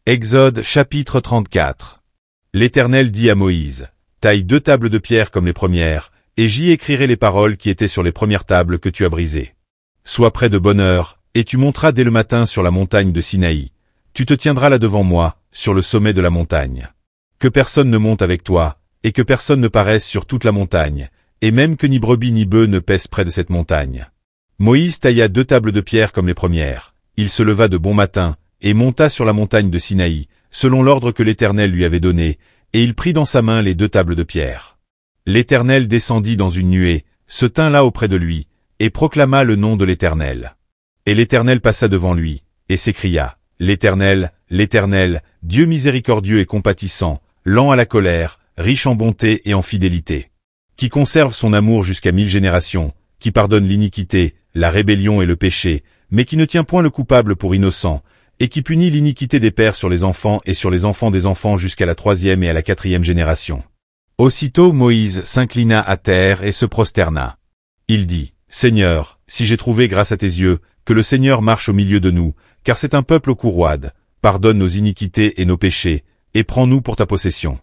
Exode chapitre 34. L'Éternel dit à Moïse, « Taille 2 tables de pierre comme les premières, et j'y écrirai les paroles qui étaient sur les premières tables que tu as brisées. Sois prêt de bonne heure, et tu monteras dès le matin sur la montagne de Sinaï. Tu te tiendras là devant moi, sur le sommet de la montagne. Que personne ne monte avec toi, et que personne ne paraisse sur toute la montagne, et même que ni brebis ni bœufs ne pèsent près de cette montagne. » Moïse tailla 2 tables de pierre comme les premières. Il se leva de bon matin, et monta sur la montagne de Sinaï, selon l'ordre que l'Éternel lui avait donné, et il prit dans sa main les 2 tables de pierre. L'Éternel descendit dans une nuée, se tint là auprès de lui, et proclama le nom de l'Éternel. Et l'Éternel passa devant lui, et s'écria, « L'Éternel, l'Éternel, Dieu miséricordieux et compatissant, lent à la colère, riche en bonté et en fidélité, qui conserve son amour jusqu'à 1000 générations, qui pardonne l'iniquité, la rébellion et le péché, mais qui ne tient point le coupable pour innocent, et qui punit l'iniquité des pères sur les enfants et sur les enfants des enfants jusqu'à la 3e et à la 4e génération. » Aussitôt Moïse s'inclina à terre et se prosterna. Il dit, « Seigneur, si j'ai trouvé grâce à tes yeux, que le Seigneur marche au milieu de nous, car c'est un peuple au cou roide, pardonne nos iniquités et nos péchés, et prends-nous pour ta possession. »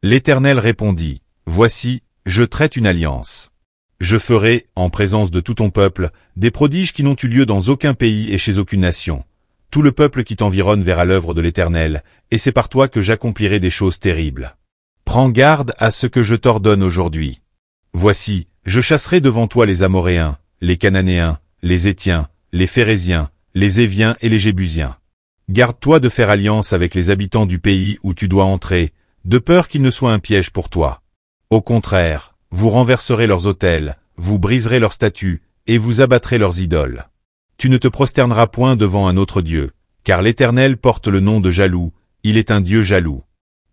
L'Éternel répondit, « Voici, je traite une alliance. Je ferai, en présence de tout ton peuple, des prodiges qui n'ont eu lieu dans aucun pays et chez aucune nation. Tout le peuple qui t'environne verra l'œuvre de l'Éternel, et c'est par toi que j'accomplirai des choses terribles. Prends garde à ce que je t'ordonne aujourd'hui. Voici, je chasserai devant toi les Amoréens, les Cananéens, les Hétiens, les Phéréziens, les Éviens et les Jébusiens. Garde-toi de faire alliance avec les habitants du pays où tu dois entrer, de peur qu'ils ne soient un piège pour toi. Au contraire, vous renverserez leurs autels, vous briserez leurs statues, et vous abattrez leurs idoles. Tu ne te prosterneras point devant un autre Dieu, car l'Éternel porte le nom de jaloux, il est un Dieu jaloux.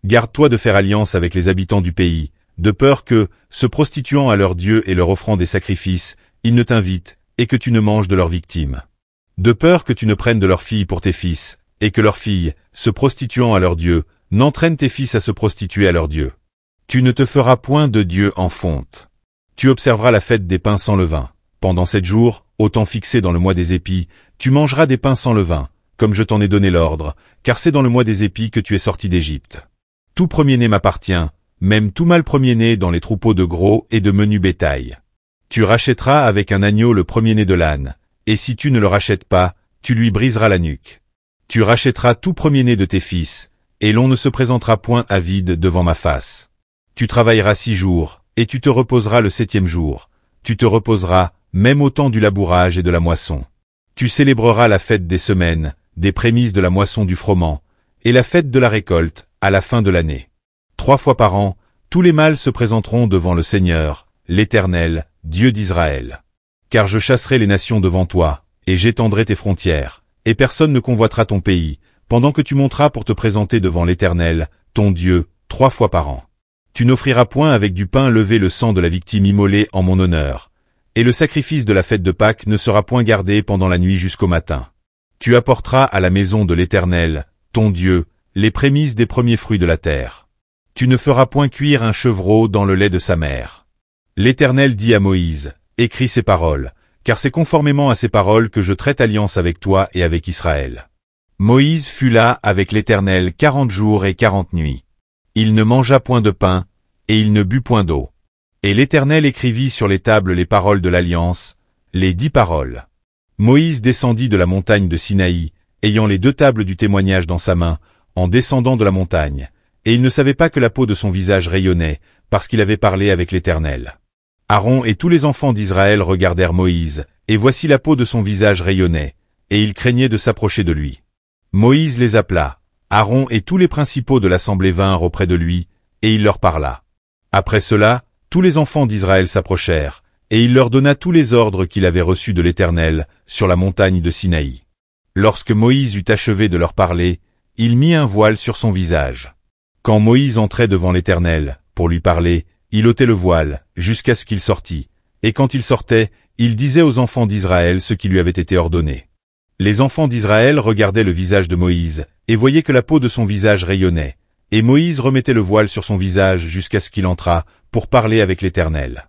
Garde-toi de faire alliance avec les habitants du pays, de peur que, se prostituant à leurs dieux et leur offrant des sacrifices, ils ne t'invitent, et que tu ne manges de leurs victimes. De peur que tu ne prennes de leurs filles pour tes fils, et que leurs filles, se prostituant à leurs dieux, n'entraînent tes fils à se prostituer à leurs dieux. Tu ne te feras point de Dieu en fonte. Tu observeras la fête des pains sans levain. Pendant 7 jours, au temps fixé dans le mois des épis, tu mangeras des pains sans levain, comme je t'en ai donné l'ordre, car c'est dans le mois des épis que tu es sorti d'Égypte. Tout premier-né m'appartient, même tout mâle premier-né dans les troupeaux de gros et de menu bétail. Tu rachèteras avec un agneau le premier-né de l'âne, et si tu ne le rachètes pas, tu lui briseras la nuque. Tu rachèteras tout premier-né de tes fils, et l'on ne se présentera point à vide devant ma face. Tu travailleras 6 jours, et tu te reposeras le 7e jour. Tu te reposeras, même au temps du labourage et de la moisson. Tu célébreras la fête des semaines, des prémices de la moisson du froment, et la fête de la récolte, à la fin de l'année. 3 fois par an, tous les mâles se présenteront devant le Seigneur, l'Éternel, Dieu d'Israël. Car je chasserai les nations devant toi, et j'étendrai tes frontières, et personne ne convoitera ton pays, pendant que tu monteras pour te présenter devant l'Éternel, ton Dieu, 3 fois par an. Tu n'offriras point avec du pain levé le sang de la victime immolée en mon honneur, et le sacrifice de la fête de Pâques ne sera point gardé pendant la nuit jusqu'au matin. Tu apporteras à la maison de l'Éternel, ton Dieu, les prémices des premiers fruits de la terre. Tu ne feras point cuire un chevreau dans le lait de sa mère. L'Éternel dit à Moïse, « Écris ces paroles, car c'est conformément à ces paroles que je traite alliance avec toi et avec Israël. » Moïse fut là avec l'Éternel 40 jours et 40 nuits. Il ne mangea point de pain, et il ne but point d'eau. Et l'Éternel écrivit sur les tables les paroles de l'alliance, les 10 paroles. Moïse descendit de la montagne de Sinaï, ayant les 2 tables du témoignage dans sa main, en descendant de la montagne, et il ne savait pas que la peau de son visage rayonnait, parce qu'il avait parlé avec l'Éternel. Aaron et tous les enfants d'Israël regardèrent Moïse, et voici la peau de son visage rayonnait, et ils craignaient de s'approcher de lui. Moïse les appela. Aaron et tous les principaux de l'assemblée vinrent auprès de lui, et il leur parla. Après cela, tous les enfants d'Israël s'approchèrent, et il leur donna tous les ordres qu'il avait reçus de l'Éternel, sur la montagne de Sinaï. Lorsque Moïse eut achevé de leur parler, il mit un voile sur son visage. Quand Moïse entrait devant l'Éternel, pour lui parler, il ôtait le voile, jusqu'à ce qu'il sortît, et quand il sortait, il disait aux enfants d'Israël ce qui lui avait été ordonné. Les enfants d'Israël regardaient le visage de Moïse, et voyaient que la peau de son visage rayonnait, et Moïse remettait le voile sur son visage jusqu'à ce qu'il entrât, pour parler avec l'Éternel.